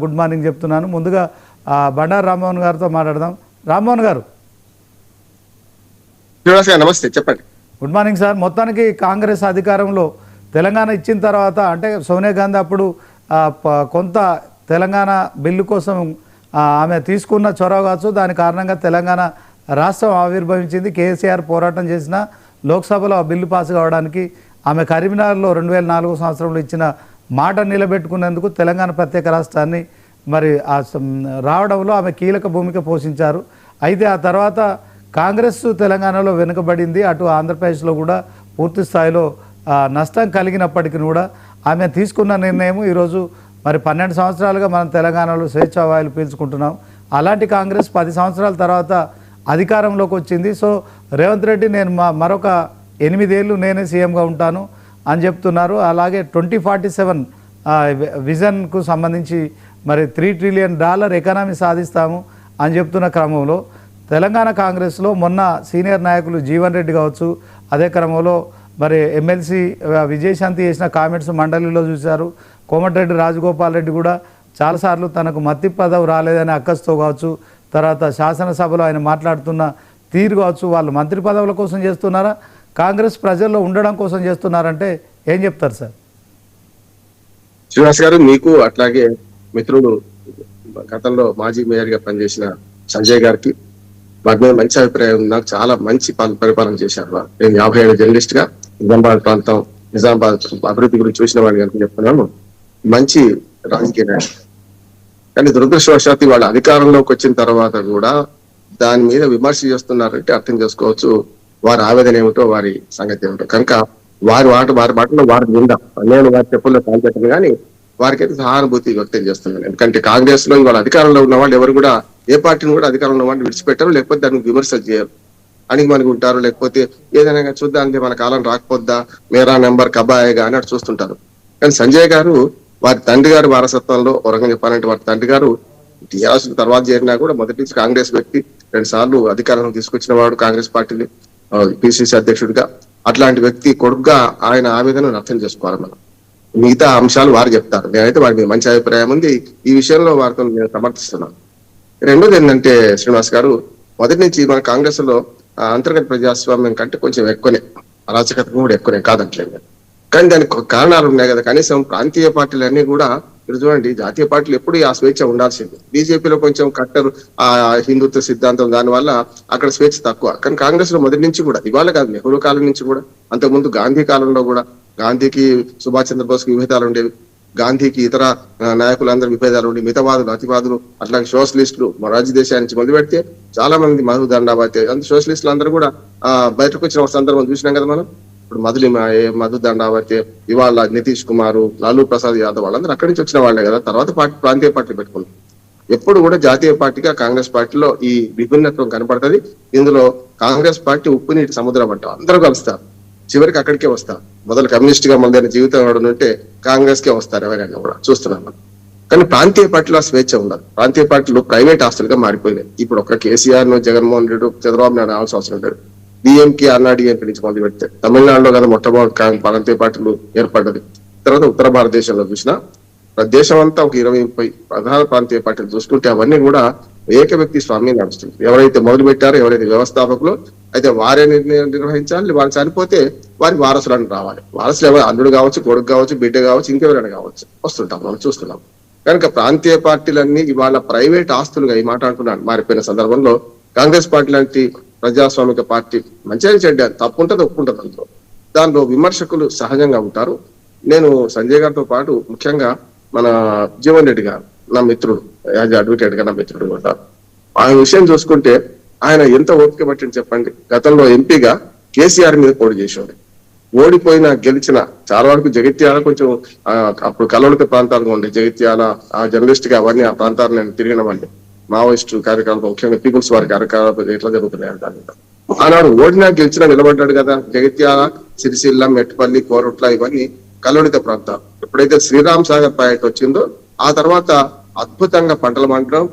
Good morning చెప్తున్నాను. ముందుగా బండారు రామ్మోహన్ గారితో మాట్లాడదాం. రామ్మోహన్ గారు నమస్తే, చెప్పండి. Good morning sir. మొత్తానికి కాంగ్రెస్ అధికారంలో తెలంగాణ ఇచ్చిన తర్వాత అంటే సోనియా గాంధీ అప్పుడు కొంత తెలంగాణ బిల్లు కోసం ఆమె తీసుకున్న చొరవ కావచ్చు, దాని కారణంగా తెలంగాణ రాష్ట్రం ఆవిర్భవించింది. కేసీఆర్ పోరాటం చేసిన లోక్సభలో ఆ బిల్లు పాస్ కావడానికి ఆమె కరీంనగర్లో 2004 సంవత్సరంలో ఇచ్చిన మాట నిలబెట్టుకునేందుకు తెలంగాణ ప్రత్యేక రాష్ట్రాన్ని మరి రావడంలో ఆమె కీలక భూమిక పోషించారు. అయితే ఆ తర్వాత కాంగ్రెస్ తెలంగాణలో వెనుకబడింది. అటు ఆంధ్రప్రదేశ్లో కూడా పూర్తి స్థాయిలో నష్టం కలిగినప్పటికీ కూడా ఆమె తీసుకున్న నిర్ణయం ఈరోజు మరి 12 సంవత్సరాలుగా మనం తెలంగాణలో స్వేచ్ఛా వాయులు పీల్చుకుంటున్నాం. అలాంటి కాంగ్రెస్ 10 సంవత్సరాల తర్వాత అధికారంలోకి వచ్చింది. సో రేవంత్ రెడ్డి నేను మరొక 8 ఏళ్ళు నేనే సీఎంగా ఉంటాను అని చెప్తున్నారు. అలాగే 2047 విజన్కు సంబంధించి మరి $3 ట్రిలియన్ ఎకానమీ సాధిస్తాము అని చెప్తున్న క్రమంలో తెలంగాణ కాంగ్రెస్లో మొన్న సీనియర్ నాయకులు జీవన్ రెడ్డి కావచ్చు, అదే క్రమంలో మరి ఎమ్మెల్సీ విజయశాంతి చేసిన కామెంట్స్ మండలిలో చూశారు. కోమటిరెడ్డి రాజగోపాల్ రెడ్డి కూడా చాలాసార్లు తనకు మత్తి పదవి రాలేదని అక్కస్తో కావచ్చు, తర్వాత శాసనసభలో ఆయన మాట్లాడుతున్న తీరు కావచ్చు, వాళ్ళు మంత్రి పదవుల కోసం చేస్తున్నారా, కాంగ్రెస్ ప్రజల్లో ఉండడం కోసం చేస్తున్నారంటే ఏం చెప్తారు సార్? శ్రీనివాస్ గారు, మీకు అట్లాగే మిత్రుడు గతంలో మాజీ మేయర్గా పనిచేసిన సంజయ్ గారికి వారి మీద మంచి అభిప్రాయం ఉంది. నాకు చాలా మంచి పరిపాలన చేశారు. నేను 50 ఏళ్ళ జర్నలిస్ట్ గా నిజామాబాద్ ప్రాంతం, నిజామాబాద్ అభివృద్ధి గురించి చూసిన వాడిని కనుక చెప్తున్నాను. మంచి రాజకీయ నాయకుడు. కానీ దురదృష్టవశాత్తు వాళ్ళ అధికారంలోకి వచ్చిన తర్వాత కూడా దాని మీద విమర్శ చేస్తున్నారంటే అర్థం చేసుకోవచ్చు వారి ఆవేదన ఏమిటో, వారి సంగతి ఏమిటో. కనుక వారి మాటలో వారి నిండా నేను వారి చెప్పుల్లో పాల్గొట్టను, కానీ వారికైతే సహానుభూతి వ్యక్తం చేస్తున్నాను. ఎందుకంటే కాంగ్రెస్ లో ఇవాళ అధికారంలో ఉన్న వాళ్ళు ఎవరు కూడా ఏ పార్టీని కూడా అధికారంలో ఉన్న వాళ్ళు విడిచిపెట్టారు, లేకపోతే దానికి విమర్శలు చేయరు, అణిగిమణిగి ఉంటారు, లేకపోతే ఏదైనా చూద్దాంటే మన కాలం రాకపోద్దా, మేరా నెంబర్ కబాయేగా అని చూస్తుంటారు. కానీ సంజయ్ గారు వారి తండ్రి గారి వారసత్వంలో ఒక రకంగా చెప్పాలంటే వారి తండ్రి గారు టీఆర్ఎస్ తర్వాత చేరినా కూడా మొదటి నుంచి కాంగ్రెస్ వ్యక్తి, 2 సార్లు అధికారం తీసుకొచ్చిన వాడు కాంగ్రెస్ పార్టీని పిసిసి అధ్యక్షుడిగా. అట్లాంటి వ్యక్తి కొడుకుగా ఆయన ఆవేదనను అర్థం చేసుకోవాలి. మనం మిగతా అంశాలు వారు చెప్తారు. నేనైతే వారి మీద మంచి అభిప్రాయం ఉంది. ఈ విషయంలో వారితో నేను సమర్థిస్తున్నాను. రెండోది ఏంటంటే శ్రీనివాస్ గారు, మొదటి నుంచి మన కాంగ్రెస్ లో అంతర్గత ప్రజాస్వామ్యం కంటే కొంచెం ఎక్కువనే, అరాచకత్వం కూడా ఎక్కువనే కాదంటలేదు. కానీ దానికి కారణాలు ఉన్నాయి కదా. కనీసం ప్రాంతీయ పార్టీలన్నీ కూడా మీరు చూడండి, జాతీయ పార్టీలు ఎప్పుడు ఆ స్వేచ్ఛ ఉండాల్సింది. బీజేపీలో కొంచెం కట్టర్ ఆ హిందుత్వ సిద్ధాంతం, దానివల్ల అక్కడ స్వేచ్ఛ తక్కువ. కానీ కాంగ్రెస్ లో మొదటి నుంచి కూడా, ఇవాళ కాదు నెహ్రూ కాలం నుంచి కూడా, అంతకుముందు గాంధీ కాలంలో కూడా, గాంధీకి సుభాష్ చంద్రబోస్కి విభేదాలు ఉండేవి, గాంధీకి ఇతర నాయకులందరూ విభేదాలు ఉండి, మితవాదులు అతివాదులు అట్లాగే సోషలిస్టులు మొరార్జీ దేశాయ్ నుంచి మొదలు పెడితే చాలా మంది మధు దండావతి అంత సోషలిస్టులు అందరూ కూడా బయటకు వచ్చిన సందర్భం చూసినాం కదా మనం. ఇప్పుడు మధు దండావతి, ఇవాళ నితీష్ కుమార్, లాలూ ప్రసాద్ యాదవ్ వాళ్ళందరూ అక్కడి నుంచి వచ్చిన వాళ్ళే కదా. తర్వాత ప్రాంతీయ పార్టీలు పెట్టుకున్నారు. ఎప్పుడు కూడా జాతీయ పార్టీగా కాంగ్రెస్ పార్టీలో ఈ విభిన్నత్వం కనపడుతుంది. ఇందులో కాంగ్రెస్ పార్టీ ఉప్పు నీటి సముద్రం అంటారు, అందరూ కలుస్తారు, చివరికి అక్కడికే వస్తారు. మొదలు కమ్యూనిస్ట్ గా మొదలైన జీవితం ఎవరైనా ఉంటే కాంగ్రెస్ కే వస్తారు ఎవరైనా కూడా, చూస్తున్నాం మనం. కానీ ప్రాంతీయ పార్టీలో స్వేచ్ఛ ఉండదు. ప్రాంతీయ పార్టీలు ప్రైవేట్ ఆస్తులుగా మారిపోయినాయి. ఇప్పుడు ఒక కేసీఆర్ ను, జగన్మోహన్ రెడ్డి, చంద్రబాబు నాయుడు రావాల్సిన అవసరం లేదు. డిఎంకే అన్నాడీఎంకే నుంచి మొదలు పెడితే తమిళనాడులో కదా మొట్టమొదటి ప్రాంతీయ పార్టీలు ఏర్పడ్డది. తర్వాత ఉత్తర భారతదేశంలో చూసినా దేశం అంతా ఒక 20-30 ప్రధాన ప్రాంతీయ పార్టీలు చూసుకుంటే అవన్నీ కూడా ఏక వ్యక్తి స్వామ్యం నడుస్తుంది. ఎవరైతే మొదలు పెట్టారో, ఎవరైతే వ్యవస్థాపకులు అయితే వారే నిర్వహించాలి. వాళ్ళు చనిపోతే వారి వారసులను రావాలి. వారసులు ఎవరు, అల్లుడు కావచ్చు, కొడుకు కావచ్చు, బిడ్డ కావచ్చు, ఇంకెవరైనా కావచ్చు, వస్తుంటాం మనం చూస్తున్నాం. కనుక ప్రాంతీయ పార్టీలన్నీ ఇవాళ ప్రైవేట్ ఆస్తులుగా, ఈ మాట అంటున్నాను, మారిపోయిన సందర్భంలో కాంగ్రెస్ పార్టీ లాంటి ప్రజాస్వామిక పార్టీ మంచిగా చెడ్డ తప్పు ఉంటుంది, ఒప్పుకుంటుంది. అందులో దానిలో విమర్శకులు సహజంగా ఉంటారు. నేను సంజయ్ గారితో పాటు ముఖ్యంగా మన జీవన్ రెడ్డి గారు నా మిత్రుడు, యాజ్ అడ్వకేట్ గా నా మిత్రుడు కూడా, ఆ విషయం చూసుకుంటే ఆయన ఎంత ఓపిక పట్టింది చెప్పండి. గతంలో ఎంపీగా కేసీఆర్ మీద పోటీ చేసేవాడు, ఓడిపోయిన గెలిచిన చాలా వరకు జగిత్యాల కొంచెం అప్పుడు కలవలిక ప్రాంతాలుగా ఉండే జగిత్యాల, ఆ జర్నలిస్ట్ గా అవన్నీ ఆ ప్రాంతాలు నేను తిరిగినవండి. మావోయిస్టు కార్యక్రమాలు, ముఖ్యంగా పీపుల్స్ వారి కార్యక్రమాలు ఎట్లా జరుగుతున్నాయి దాని మీద. ఆనాడు ఓడినా గెలిచినా నిలబడ్డాడు కదా. జగిత్యాల, సిరిసిల్ల, మెట్టుపల్లి, కోరుట్ల ఇవన్నీ కల్లోడిత ప్రాంతాలు. ఎప్పుడైతే శ్రీరామ్ సాగర్ ప్రాజెక్ట్ వచ్చిందో ఆ తర్వాత అద్భుతంగా పంటలు పండడం,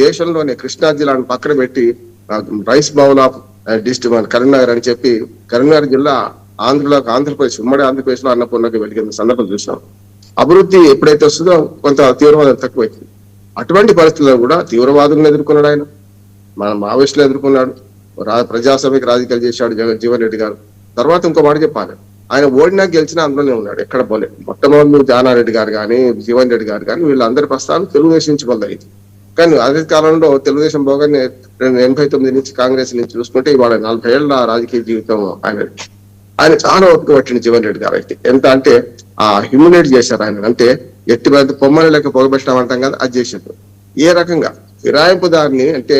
దేశంలోనే కృష్ణా జిల్లాను పక్కన పెట్టి rice bowl of district Karimnagar అని చెప్పి కరీంనగర్ జిల్లా ఆంధ్రప్రదేశ్, ఉమ్మడి ఆంధ్రప్రదేశ్ లో అన్నపూర్ణకి వెలిగిన సందర్భం చూసినాం. అభివృద్ధి ఎప్పుడైతే వస్తుందో కొంత తీవ్రవాదం తక్కువైతుంది. అటువంటి పరిస్థితుల్లో కూడా తీవ్రవాదులను ఎదుర్కొన్నాడు ఆయన, మన మావోయిస్టులు ఎదుర్కొన్నాడు, ప్రజాస్వామిక రాజకీయాలు చేశాడు జీవన్ రెడ్డి గారు. తర్వాత ఇంకో మాట చెప్పాలి, ఆయన ఓడినా గెలిచినా అందులోనే ఉన్నాడు, ఎక్కడ పోలేదు. మొట్టమొదటి జానారెడ్డి గారు కానీ జీవన్ రెడ్డి గారు కానీ వీళ్ళందరి ప్రస్థానం తెలుగుదేశం నుంచి మొదలైంది. కానీ అదే కాలంలో తెలుగుదేశం పోగానే 89 నుంచి కాంగ్రెస్ నుంచి చూసుకుంటే ఇవాళ 40 ఏళ్ల రాజకీయ జీవితం ఆయన చాలా ఓపిక పట్టింది జీవన్ రెడ్డి గారు. అయితే ఎంత అంటే హ్యూమిలేట్ చేశారు ఆయన, అంటే ఎట్టి పెద్ద పొమ్మని లేక పొగబెట్టామంటాం కదా, అది చేసిండు. ఏ రకంగా ఫిరాయింపుదారిని అంటే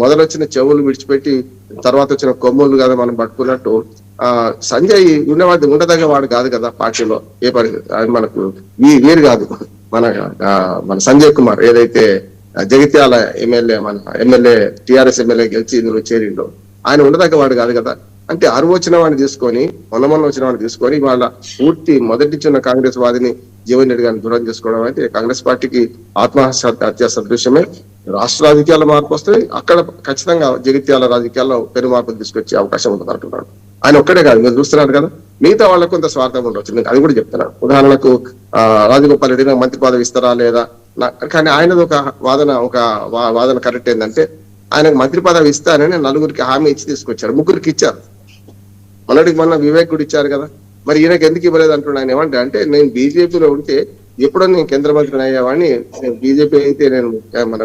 మొదలొచ్చిన చెవులు విడిచిపెట్టి తర్వాత వచ్చిన కొమ్ములు కదా మనం పట్టుకున్నట్టు సంజయ్ ఉండదగ్గ వాడు కాదు కదా పార్టీలో. ఏ పరిస్థితి మనకు వీరు కాదు, మన సంజయ్ కుమార్ ఏదైతే జగిత్యాల ఎమ్మెల్యే టిఆర్ఎస్ ఎమ్మెల్యే గెలిచి ఇందులో చేరిండో ఆయన ఉండదగ్గ వాడు కాదు కదా. అంటే అరువు వచ్చిన వాడిని తీసుకొని మొన్న వచ్చిన వాడిని తీసుకొని వాళ్ళ పూర్తి మొదటిచ్చిన కాంగ్రెస్ వాదిని జీవన్ రెడ్డి గారిని దూరం చేసుకోవడం అయితే కాంగ్రెస్ పార్టీకి ఆత్మహత్య సదృశ్యమే. రాష్ట్ర రాజకీయాల్లో మార్పు వస్తుంది, అక్కడ ఖచ్చితంగా జగిత్యాల రాజకీయాల్లో పెను మార్పులు తీసుకొచ్చే అవకాశం ఉంటుంది అంటున్నాడు. ఆయన ఒక్కడే కాదు, మీరు చూస్తున్నారు కదా, మిగతా వాళ్ళకు కొంత స్వార్థం ఉండవచ్చు. నేను అది కూడా చెప్తున్నాను. ఉదాహరణకు రాజగోపాల్ రెడ్డి మంత్రి పదవి ఇస్తారా లేదా, కానీ ఆయనది ఒక వాదన కరెక్ట్ ఏంటంటే ఆయనకు మంత్రి పదవి ఇస్తానని 4గురికి హామీ ఇచ్చి తీసుకొచ్చారు, 3గురికి ఇచ్చారు. మొన్న వివేక్ కూడా ఇచ్చారు కదా, మరి ఈయనకి ఎందుకు ఇవ్వలేదు అంటున్నాడు. ఆయన ఏమంటే అంటే నేను బీజేపీలో ఉంటే ఎప్పుడో నేను కేంద్ర మంత్రిని అయ్యేవాడిని, నేను బీజేపీ అయితే నేను మన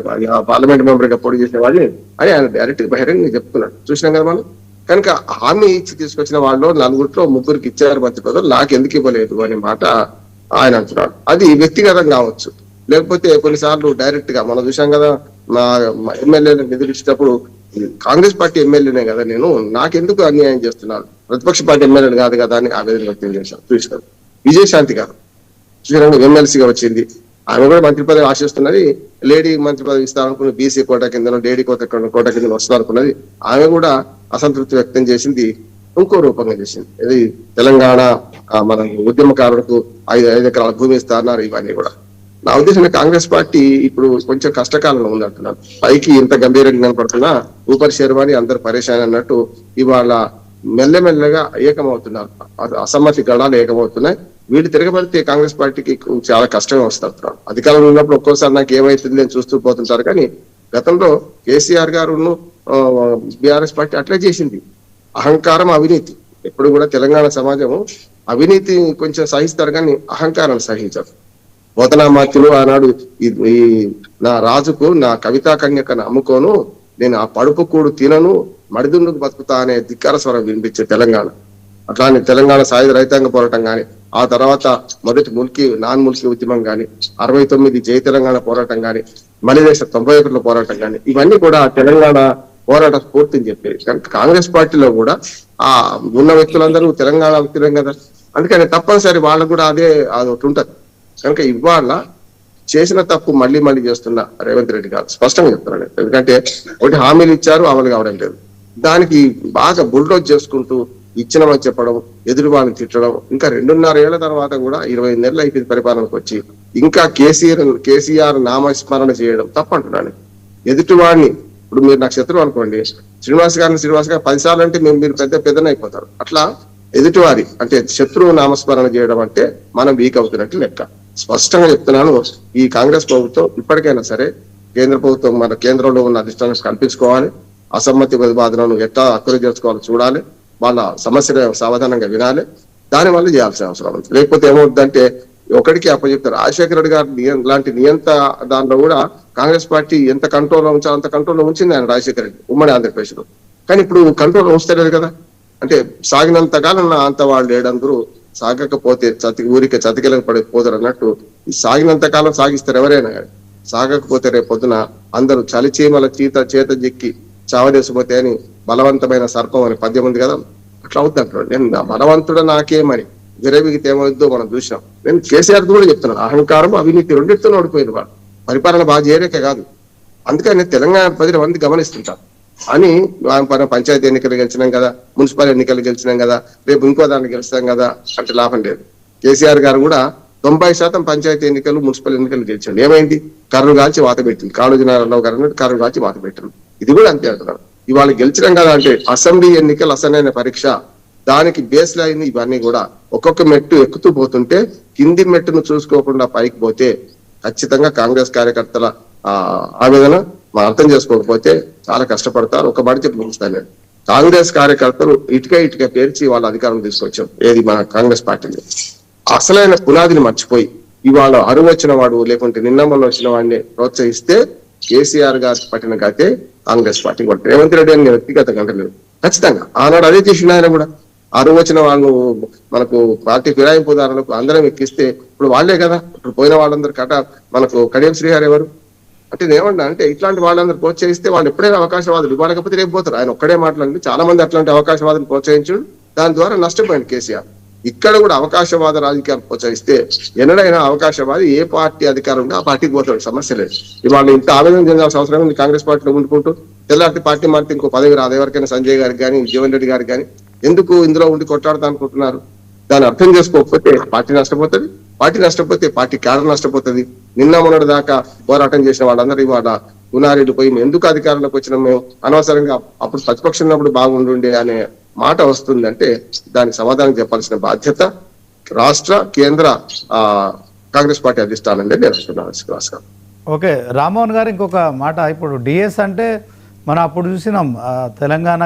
పార్లమెంట్ మెంబర్ గా పోటీ చేసేవాడిని అని ఆయన డైరెక్ట్ బహిరంగ చెప్తున్నాడు. చూసినాం కదా మనం. కనుక హామీ ఇచ్చి తీసుకొచ్చిన వాళ్ళు 4గురిలో 3గురికి ఇచ్చారు మంత్రి పదవులు, నాకు ఎందుకు ఇవ్వలేదు అనే మాట ఆయన అంటున్నాడు. అది వ్యక్తిగతంగా కావచ్చు, లేకపోతే కొన్నిసార్లు డైరెక్ట్ గా మనం చూసాం కదా, నా ఎమ్మెల్యేలను నిధులు ఇచ్చేటప్పుడు కాంగ్రెస్ పార్టీ ఎమ్మెల్యేనే కదా నేను, నాకెందుకు అన్యాయం చేస్తున్నారు, ప్రతిపక్ష పార్టీ ఎమ్మెల్యేలు కాదు కదా అని ఆవేదన వ్యక్తం చేశారు. చూసినారు విజయశాంతి గారు చూసినాక ఎమ్మెల్సీగా వచ్చింది, ఆమె కూడా మంత్రి పదవి ఆశిస్తున్నది. లేడీ మంత్రి పదవి ఇస్తారనుకున్నది, బీసీ కోట కింద లేడీ కోట కింద వస్తారనుకున్నది. ఆమె కూడా అసంతృప్తి వ్యక్తం చేసింది, ఇంకో రూపంగా చేసింది. ఇది తెలంగాణ మన ఉద్యమకారులకు 5 ఎకరాల భూమి ఇస్తారన్నారు. ఇవన్నీ కూడా నా ఉద్దేశం కాంగ్రెస్ పార్టీ ఇప్పుడు కొంచెం కష్టకాలంలో ఉందంటున్నాను. పైకి ఇంత గంభీరంగా కనపడుతున్నా ఊపరి శర్వాణి అందరు పరేషాన్ అన్నట్టు ఇవాళ మెల్లమెల్లగా ఏకమవుతున్నారు, అసమ్మతి గడాలు ఏకమవుతున్నాయి. వీళ్ళు తిరగబడితే కాంగ్రెస్ పార్టీకి చాలా కష్టమే వస్తారు. అధికారంలో ఉన్నప్పుడు ఒక్కోసారి నాకు ఏమైతుంది అని చూస్తూ పోతుంటారు. కానీ గతంలో కేసీఆర్ గారును బీఆర్ఎస్ పార్టీ అట్లే చేసింది. అహంకారం అవినీతి ఎప్పుడు కూడా తెలంగాణ సమాజం అవినీతి కొంచెం సహిస్తారు కానీ అహంకారాన్ని సహించరు. పోతనామాత్యులు ఆనాడు ఈ నా రాజుకు నా కవితా కన్యకను అమ్ముకోను, నేను ఆ పడుపు కూడు తినను, మడిదుండుకు బతుకుతా అనే ధిక్కార స్వరం వినిపించే తెలంగాణ. అట్లానే తెలంగాణ సాయుధ రైతాంగ పోరాటం కానీ, ఆ తర్వాత మొదటి నాన్ ముల్కీ ఉద్యమం కానీ, 69 జై తెలంగాణ పోరాటం కానీ, మలిదేశ 91లో పోరాటం కానీ, ఇవన్నీ కూడా తెలంగాణ పోరాట స్ఫూర్తిని చెప్పేది. కానీ కాంగ్రెస్ పార్టీలో కూడా ఉన్న వ్యక్తులందరూ తెలంగాణ వ్యక్తులే కదా, అందుకని తప్పనిసరి వాళ్ళకు కూడా అదే ఒకటి ఉంటది. కనుక ఇవాళ చేసిన తప్పు మళ్ళీ చేస్తున్న రేవంత్ రెడ్డి గారు స్పష్టంగా చెప్తున్నాడు. ఎందుకంటే ఒకటి హామీలు ఇచ్చారు, అమలు కావడం లేదు. దానికి బాగా బుల్డోజ్ చేసుకుంటూ ఇచ్చినమని చెప్పడం, ఎదురు వాళ్ళని తిట్టడం, ఇంకా 2.5 ఏళ్ల తర్వాత కూడా 25 నెలలు అయిపోయింది పరిపాలనకు వచ్చి, ఇంకా కేసీఆర్ నామస్మరణ చేయడం తప్పంటున్నాను. ఎదుటి వాడిని ఇప్పుడు మీరు నాకు శత్రువు అనుకోండి, శ్రీనివాస్ గారు 10 సార్లు అంటే మీరు పెద్దన అయిపోతారు. అట్లా ఎదుటివారి అంటే శత్రువు నామస్మరణ చేయడం అంటే మనం వీక్ అవుతున్నట్టు లెక్క. స్పష్టంగా చెప్తున్నాను, ఈ కాంగ్రెస్ ప్రభుత్వం ఇప్పటికైనా సరే కేంద్ర ప్రభుత్వం మన కేంద్రంలో ఉన్న అధిష్టానం కల్పించుకోవాలి, అసమ్మతి బాధలను ఎట్లా అక్కలు చేసుకోవాలో చూడాలి, వాళ్ళ సమస్యను సావధానంగా వినాలి, దానివల్ల చేయాల్సిన అవసరం ఉంది. లేకపోతే ఏమవుతుందంటే ఒకటికి అప్పచెప్తారు. రాజశేఖర రెడ్డి గారు లాంటి నియంత దానిలో కూడా కాంగ్రెస్ పార్టీ ఎంత కంట్రోల్లో ఉంచాలో అంత కంట్రోల్లో ఉంచింది ఆయన రాజశేఖర రెడ్డి ఉమ్మడి ఆంధ్రప్రదేశ్ లో. కానీ ఇప్పుడు కంట్రోల్లో ఉంచలేదు కదా, అంటే సాగినంత కాలం అంత వాళ్ళు లేడందరూ, సాగకపోతే ఊరికి చతికిలకు పడిపోతారు అన్నట్టు సాగినంత కాలం సాగిస్తారు ఎవరైనా. సాగకపోతే రేపు పొద్దున అందరూ చలిచీమల చేత చెక్కి చావదేశపోతే అని బలవంతమైన సర్పం అని పద్యం ఉంది కదా, అట్లా అవుతుంది అంటాడు. నేను బలవంతుడు నాకేమని విరవిగితే ఏమవుద్దో మనం చూసినాం. నేను కేసీఆర్ కూడా చెప్తున్నాను, అహంకారం అవినీతి రెండింటితో ఓడిపోయింది వాడు, పరిపాలన బాగా చేయలేక కాదు. అందుకని తెలంగాణ ప్రజలు మంది గమనిస్తుంటారు అని పంచాయతీ ఎన్నికలు గెలిచినాం కదా, మున్సిపల్ ఎన్నికలు గెలిచినాం కదా, రేపు ఇంకో దాన్ని గెలుస్తాం కదా అంటే లాభం లేదు. కేసీఆర్ గారు కూడా 90% పంచాయతీ ఎన్నికలు మున్సిపల్ ఎన్నికలు గెలిచాడు. ఏమైంది? కర్రు కాల్చి వాత పెట్టింది. కాళోజీ నారాయణరావు గారు అన్నట్టు కర్రు కాల్చి వాత పెట్టింది. ఇది కూడా అంతే అంటున్నారు. ఇవాళ గెలిచినాం కదా అంటే అసెంబ్లీ ఎన్నికలు అసలైన పరీక్ష, దానికి బేస్ లైన్ ఇవన్నీ కూడా ఒక్కొక్క మెట్టు ఎక్కుతూ పోతుంటే కింది మెట్టును చూసుకోకుండా పైకి పోతే ఖచ్చితంగా కాంగ్రెస్ కార్యకర్తల ఆవేదన మనం అర్థం చేసుకోకపోతే చాలా కష్టపడతారు. ఒక మాట చెప్పి ముగిస్తాను నేను. కాంగ్రెస్ కార్యకర్తలు ఇటుక పేర్చి వాళ్ళ అధికారం తీసుకొచ్చాం ఏది మన కాంగ్రెస్ పార్టీని. అసలైన పునాదిని మర్చిపోయి ఇవాళ అరువు వచ్చిన వాడు లేకుంటే నిన్న మొన్న వచ్చిన వాడిని ప్రోత్సహిస్తే కేసీఆర్ గారు పట్టిన గతే కాంగ్రెస్ పార్టీ కూడా. రేవంత్ రెడ్డి అని వ్యక్తిగతంగా అంటలేదు, ఖచ్చితంగా ఆనాడు అదే చేసిన ఆయన కూడా. అరువు వచ్చిన వాళ్ళు మనకు పార్టీ ఫిరాయింపుదారులకు అందరం ఎక్కిస్తే ఇప్పుడు వాళ్ళే కదా, ఇప్పుడు పోయిన వాళ్ళందరూ మనకు కడియం శ్రీహరి ఎవరు అంటే నేమన్నా అంటే ఇట్లాంటి వాళ్ళందరూ ప్రోత్సహిస్తే వాళ్ళు ఎప్పుడైనా అవకాశవాదులు ఇవ్వకపోతే రేపు పోతారు. ఆయన ఒక్కడే మాట్లాడి చాలా మంది అట్లాంటి అవకాశవాదులు ప్రోత్సహించాడు, దాని ద్వారా నష్టపోయింది కేసీఆర్. ఇక్కడ కూడా అవకాశవాద రాజకీయాలు ప్రోత్సహిస్తే ఎన్నడైనా అవకాశవాది ఏ పార్టీ అధికారం ఉంటే ఆ పార్టీకి పోతాడు, సమస్య లేదు. ఇవాళ ఇంత ఆవేదన చెందాల్సిన అవసరం ఉంది కాంగ్రెస్ పార్టీలో ఉండుకుంటూ. తెల్లారి పార్టీ మారితే ఇంకో పదవి రాదు ఎవరికైనా, సంజయ్ గారికి కానీ జీవన్ రెడ్డి గారికి కానీ. ఎందుకు ఇందులో ఉండి కొట్టాడుతా అనుకుంటున్నారు? దాన్ని అర్థం చేసుకోకపోతే పార్టీ నష్టపోతుంది, పార్టీ నష్టపోతే పార్టీ క్యాడర్ నష్టపోతుంది. నిన్న మొన్నటి దాకా పోరాటం చేసిన వాళ్ళందరూ ఇవాళ గునారెడ్డి పోయి ఎందుకు అధికారంలోకి వచ్చినాం మేము, అనవసరంగా అప్పుడు ప్రతిపక్షం ఉన్నప్పుడు బాగుండుండే అనే మాట వస్తుందంటే దానికి సమాధానం చెప్పాల్సిన బాధ్యత రాష్ట్ర కేంద్ర కాంగ్రెస్ పార్టీ అధిష్టానం నేను అనుకున్నాను శ్రీనివాస్ గారు. ఓకే రామ్మోహన్ గారు, ఇంకొక మాట. ఇప్పుడు డిఎస్ అంటే మనం అప్పుడు చూసినాం తెలంగాణ